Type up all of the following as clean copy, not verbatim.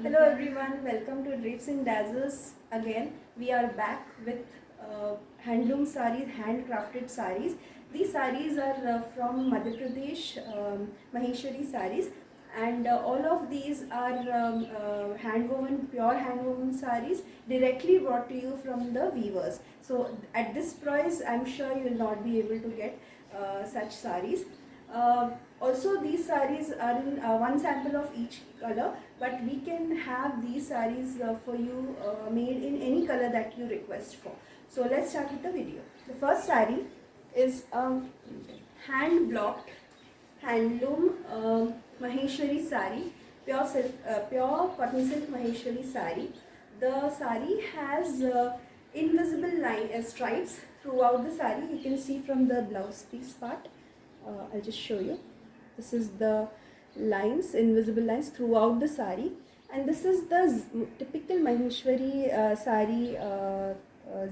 Hello everyone, welcome to Drapes and Dazzles again. We are back with handloom sarees, handcrafted sarees. These sarees are from Madhya Pradesh, Maheshwari sarees, and all of these are hand-woven, pure hand-woven sarees directly brought to you from the weavers. So at this price, I'm sure you will not be able to get such sarees. Also, these sarees are in one sample of each color, but we can have these sarees for you made in any color that you request for. So let's start with the video. The first saree is hand blocked handloom Maheshwari sari, pure silk, pure cotton silk Maheshwari sari. The sari has invisible line stripes throughout the sari. You can see from the blouse piece part. I'll just show you. This is the lines, invisible lines throughout the sari, and this is the typical Maheshwari sari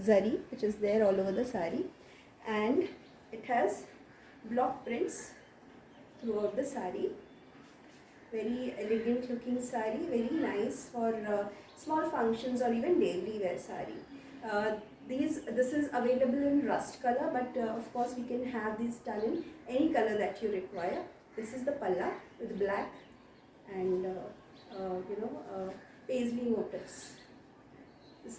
zari, which is there all over the sari, and it has block prints throughout the sari. Very elegant looking sari, very nice for small functions or even daily wear sari. This is available in rust color, but of course we can have these done in any color that you require. This is the palla with black and paisley motifs.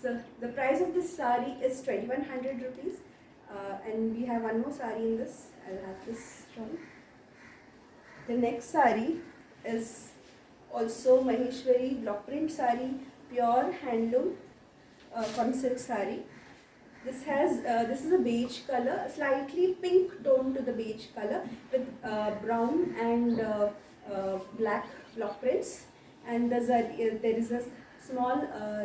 The price of this sari is 2100 rupees, and we have one more sari in this. I'll have this one. The next sari is also Maheshwari block print sari, pure handloom cotton silk sari. This is a beige color, slightly pink tone to the beige color with brown and black block prints, and there is a small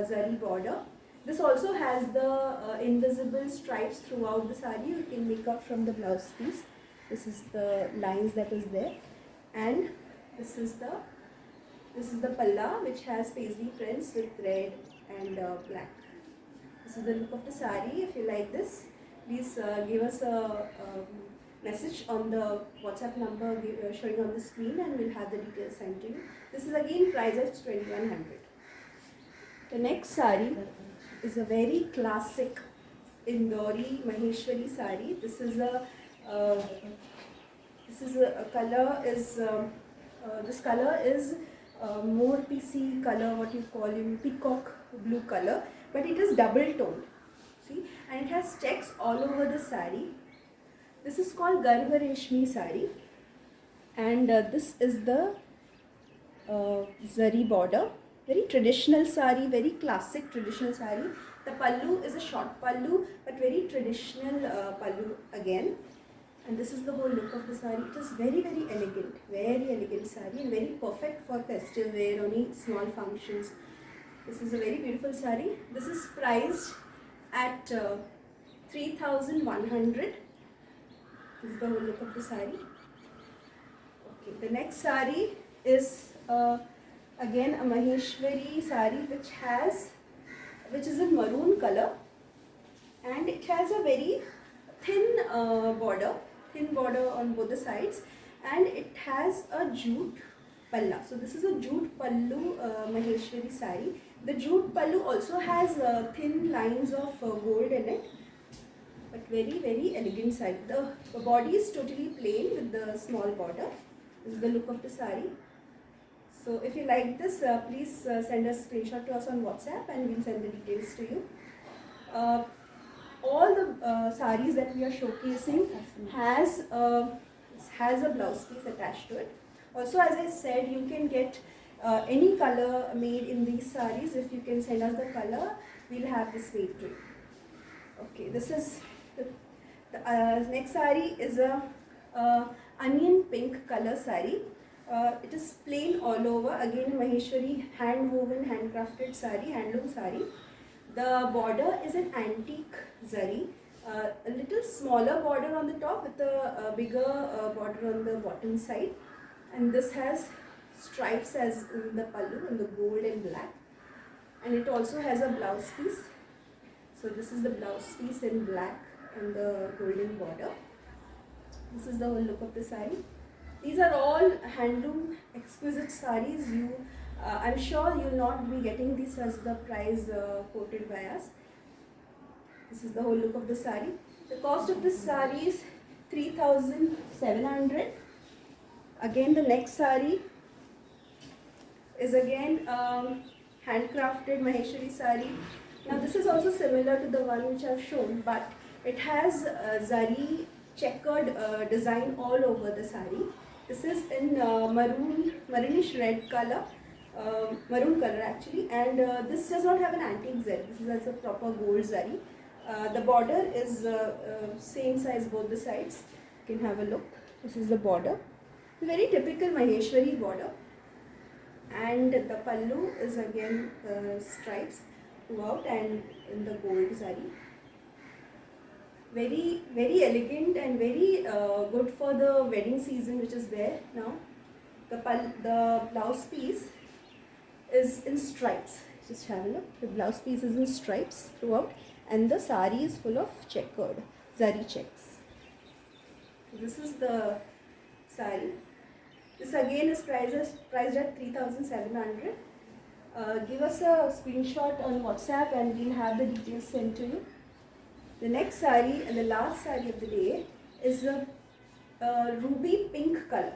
zari border. This also has the invisible stripes throughout the sari. You can make out from the blouse piece. This is the lines that is there, and this is the palla, which has paisley prints with red and black. This is the look of the sari. If you like this, please give us a message on the WhatsApp number showing on the screen, and we'll have the details sent to you. This is again priced at 2100. The next sari is a very classic Indori Maheshwari sari. This is a color is this color is more PC color, what you call in peacock blue color, but it is double toned. See, and it has checks all over the sari. This is called Garva Reshmi sari, and this is the zari border. Very traditional sari, very classic traditional sari. The pallu is a short pallu, but very traditional pallu again. And this is the whole look of the sari. It is very elegant sari, and very perfect for festive wear, only small functions. This is a very beautiful sari. This is priced at 3100. This is the whole look of the sari. Okay, the next sari is again a Maheshwari sari, which is in maroon color, and it has a very thin border on both the sides, and it has a jute palla. So this is a jute pallu Maheshwari sari. The jute pallu also has thin lines of gold in it, but very elegant sari. The body is totally plain with the small border. This is the look of the sari. So if you like this, please send a screenshot to us on WhatsApp, and we'll send the details to you. All the saris that we are showcasing has a blouse piece attached to it. Also, as I said, you can get any color made in these saris. If you can send us the color, we'll have this made to you. Okay, this is the next sari is a onion pink color sari. It is plain all over. Again, Maheshwari hand woven, handcrafted sari, handloom sari. The border is an antique zari, a little smaller border on the top with a bigger border on the bottom side, and this has stripes as in the pallu in the gold and black, and it also has a blouse piece. So this is the blouse piece in black and the golden border. This is the whole look of the sari. These are all handloom exquisite saris. You I'm sure you'll not be getting this as the price quoted by us. This is the whole look of the sari. The cost of this sari is 3,700. Again, the next sari is again handcrafted Maheshwari sari. Now this is also similar to the one which I've shown, but it has zari checkered design all over the sari. This is in maroonish red color, maroon color actually, and this does not have an antique zari. This is also proper gold zari. The border is same size both the sides. You can have a look. This is the border. Very typical Maheshwari border. And the pallu is again stripes throughout and in the gold zari. Very, very elegant and very good for the wedding season which is there now. The blouse piece is in stripes. Just have a look. The blouse piece is in stripes throughout, and the sari is full of checkered zari checks. This is the sari. This again is priced at 3,700. Give us a screenshot on WhatsApp and we'll have the details sent to you. The next sari and the last sari of the day is a ruby pink color,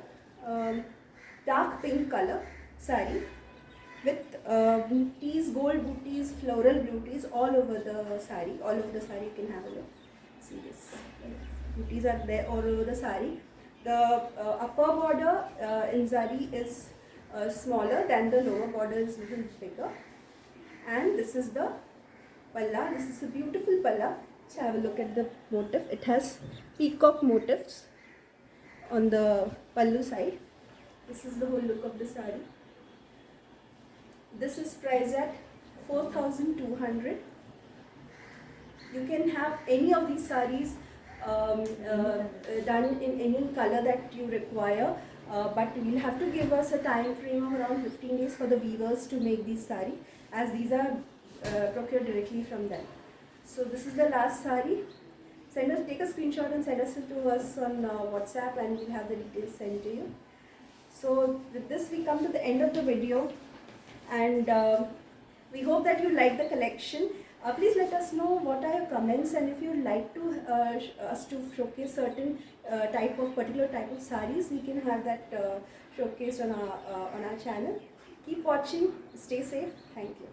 dark pink color sari with booties, gold booties, floral booties all over the sari. All over the sari, you can have a look. See this. Booties are there all over the sari. The upper border in zari is smaller than the lower border, is little bigger. And this is the palla. This is a beautiful palla. Let's have a look at the motif. It has peacock motifs on the pallu side. This is the whole look of the sari. This is priced at 4,200. You can have any of these saris done in any color that you require, but you'll have to give us a time frame of around 15 days for the weavers to make these sari, as these are procured directly from them. So this is the last sari. Take a screenshot and send us it to us on WhatsApp, and we'll have the details sent to you. So with this we come to the end of the video, and we hope that you like the collection. Please let us know what are your comments, and if you would like to us to showcase certain particular type of saris, we can have that showcased on our channel. Keep watching. Stay safe. Thank you.